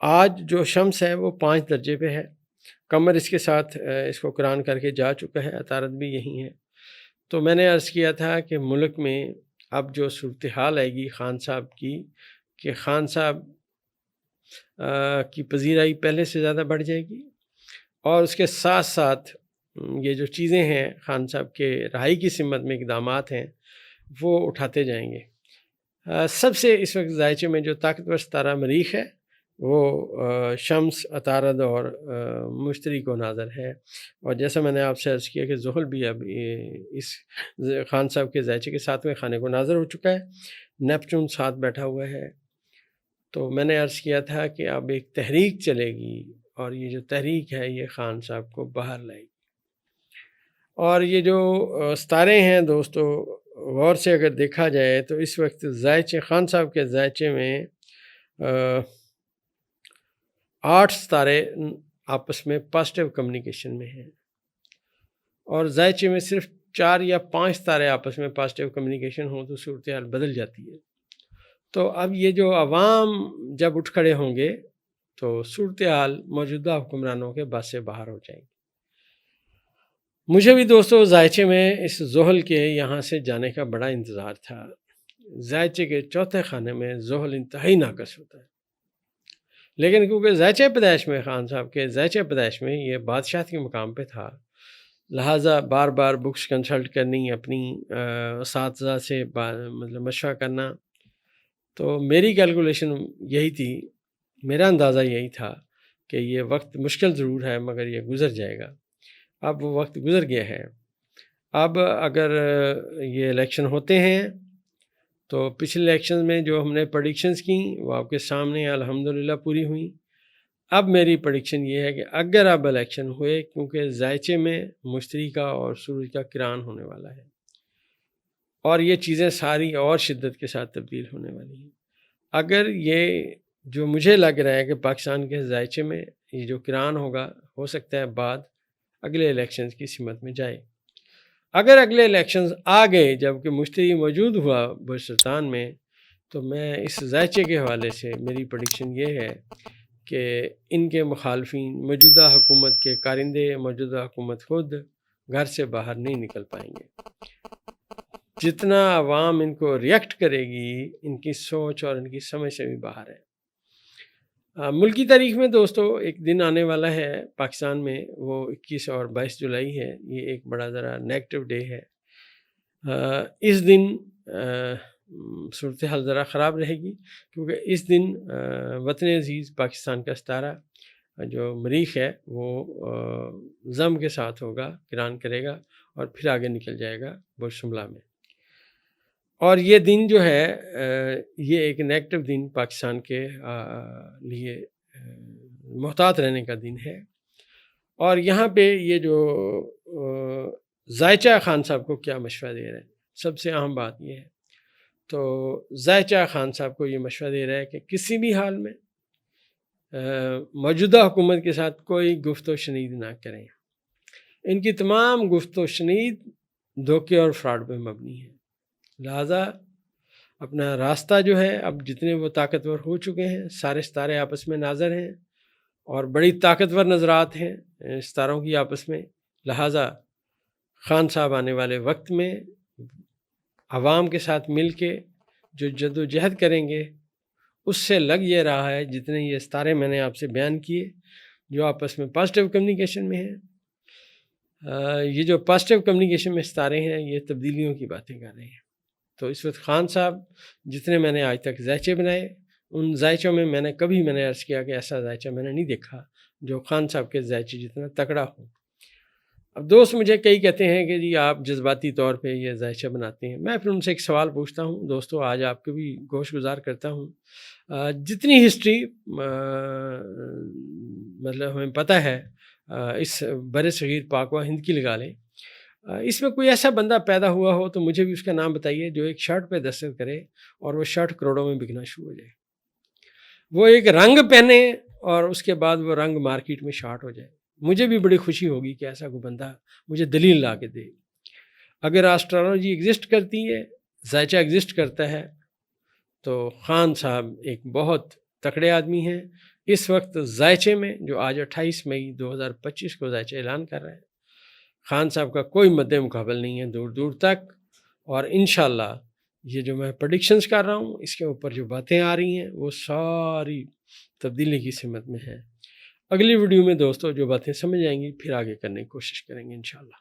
آج جو شمس ہے وہ 5 درجے پہ ہے، قمر اس کے ساتھ اس کو قران کر کے جا چکا ہے، عطارد بھی یہی ہے۔ تو میں نے عرض کیا تھا کہ ملک میں اب جو صورتحال آئے گی خان صاحب کی، کہ خان صاحب کی پذیرائی پہلے سے زیادہ بڑھ جائے گی، اور اس کے ساتھ ساتھ یہ جو چیزیں ہیں خان صاحب کے رہائی کی سمت میں اقدامات ہیں وہ اٹھاتے جائیں گے۔ سب سے اس وقت ذائچے میں جو طاقتور ستارہ مریخ ہے وہ شمس، عطارد اور مشتری کو ناظر ہے، اور جیسا میں نے آپ سے عرض کیا کہ زحل بھی اب اس خان صاحب کے ذائچے کے 7ویں خانے کو ناظر ہو چکا ہے، نیپچون ساتھ بیٹھا ہوا ہے۔ تو میں نے عرض کیا تھا کہ اب ایک تحریک چلے گی، اور یہ جو تحریک ہے یہ خان صاحب کو باہر لائے گی۔ اور یہ جو ستارے ہیں دوستو، غور سے اگر دیکھا جائے تو اس وقت ذائچے خان صاحب کے ذائچے میں 8 ستارے آپس میں پازیٹیو کمیونیکیشن میں ہیں، اور ذائچے میں صرف 4 یا 5 ستارے آپس میں پازیٹیو کمیونیکیشن ہوں تو صورتحال بدل جاتی ہے۔ تو اب یہ جو عوام جب اٹھ کھڑے ہوں گے تو صورتحال موجودہ حکمرانوں کے بس سے باہر ہو جائے گی۔ مجھے بھی دوستو ذائچے میں اس زحل کے یہاں سے جانے کا بڑا انتظار تھا۔ ذائچے کے 4تھے خانے میں زحل انتہائی ناقص ہوتا ہے، لیکن کیونکہ ذائچے پیدائش میں خان صاحب کے ذائچے پیدائش میں یہ بادشاہت کے مقام پہ تھا، لہٰذا بار بار بکس کنسلٹ کرنی، اپنی اساتذہ سے مطلب مشورہ کرنا، تو میری کیلکولیشن یہی تھی، میرا اندازہ یہی تھا کہ یہ وقت مشکل ضرور ہے مگر یہ گزر جائے گا۔ اب وہ وقت گزر گیا ہے۔ اب اگر یہ الیکشن ہوتے ہیں تو پچھلے الیکشن میں جو ہم نے پریڈکشنز کی وہ آپ کے سامنے الحمدللہ پوری ہوئیں۔ اب میری پریڈکشن یہ ہے کہ اگر اب الیکشن ہوئے، کیونکہ ذائچے میں مشتری کا اور سورج کا قران ہونے والا ہے، اور یہ چیزیں ساری اور شدت کے ساتھ تبدیل ہونے والی ہیں، اگر یہ جو مجھے لگ رہا ہے کہ پاکستان کے ذائچے میں یہ جو قران ہوگا، ہو سکتا ہے بعد اگلے الیکشنز کی سمت میں جائے۔ اگر اگلے الیکشنز آ گئے جبکہ مشتری موجود ہوا بلوچستان میں، تو میں اس ذائچے کے حوالے سے میری پریڈکشن یہ ہے کہ ان کے مخالفین، موجودہ حکومت کے کارندے، موجودہ حکومت خود گھر سے باہر نہیں نکل پائیں گے۔ جتنا عوام ان کو ریئیکٹ کرے گی، ان کی سوچ اور ان کی سمجھ سے بھی باہر ہے۔ ملکی تاریخ میں دوستو ایک دن آنے والا ہے پاکستان میں، وہ 21 اور 22 جولائی ہے۔ یہ ایک بڑا ذرا نیگیٹو ڈے ہے۔ اس دن صورتحال ذرا خراب رہے گی، کیونکہ اس دن وطن عزیز پاکستان کا ستارہ جو مریخ ہے وہ ضم کے ساتھ ہوگا، قران کرے گا اور پھر آگے نکل جائے گا برج شملہ میں۔ اور یہ دن جو ہے یہ ایک نیگیٹو دن پاکستان کے لیے محتاط رہنے کا دن ہے۔ اور یہاں پہ یہ جو ذائچہ خان صاحب کو کیا مشورہ دے رہا ہے، سب سے اہم بات یہ ہے۔ تو ذائچہ خان صاحب کو یہ مشورہ دے رہا ہے کہ کسی بھی حال میں موجودہ حکومت کے ساتھ کوئی گفت و شنید نہ کریں۔ ان کی تمام گفت و شنید دھوکے اور فراڈ پہ مبنی ہے، لہٰذا اپنا راستہ جو ہے، اب جتنے وہ طاقتور ہو چکے ہیں، سارے ستارے آپس میں ناظر ہیں اور بڑی طاقتور نظرات ہیں ستاروں کی آپس میں، لہٰذا خان صاحب آنے والے وقت میں عوام کے ساتھ مل کے جو جد و جہد کریں گے، اس سے لگ یہ رہا ہے جتنے یہ ستارے میں نے آپ سے بیان کیے جو آپس میں پازیٹیو کمیونیکیشن میں ہیں، یہ جو پازیٹیو کمیونیکیشن میں ستارے ہیں یہ تبدیلیوں کی باتیں کر رہے ہیں۔ تو اس وقت خان صاحب جتنے میں نے آج تک ذائچے بنائے، ان ذائچوں میں نے کبھی عرض کیا کہ ایسا ذائچہ میں نے نہیں دیکھا جو خان صاحب کے ذائچے جتنا تکڑا ہو۔ اب دوست مجھے کئی کہتے ہیں کہ جی آپ جذباتی طور پہ یہ ذائچہ بناتے ہیں، میں پھر ان سے ایک سوال پوچھتا ہوں دوستو، آج آپ کو بھی گوش گزار کرتا ہوں۔ جتنی ہسٹری مطلب ہمیں پتہ ہے اس بر صغیر پاک و ہند کی لگا لیں، اس میں کوئی ایسا بندہ پیدا ہوا ہو تو مجھے بھی اس کا نام بتائیے جو ایک شرٹ پہ دستخط کرے اور وہ شرٹ کروڑوں میں بکنا شروع ہو جائے، وہ ایک رنگ پہنے اور اس کے بعد وہ رنگ مارکیٹ میں شارٹ ہو جائے۔ مجھے بھی بڑی خوشی ہوگی کہ ایسا کوئی بندہ مجھے دلیل لا کے دے۔ اگر آسٹرالوجی ایگزسٹ کرتی ہے، ذائچہ ایگزسٹ کرتا ہے، تو خان صاحب ایک بہت تکڑے آدمی ہیں، اس وقت ذائچے میں جو آج 28 مئی 2025 کو ذائچہ اعلان کر رہے ہیں، خان صاحب کا کوئی مد مقابل نہیں ہے دور دور تک، اور انشاءاللہ یہ جو میں پریڈکشنز کر رہا ہوں اس کے اوپر جو باتیں آ رہی ہیں وہ ساری تبدیلی کی سمت میں ہیں۔ اگلی ویڈیو میں دوستو جو باتیں سمجھ آئیں گی پھر آگے کرنے کی کوشش کریں گے انشاءاللہ۔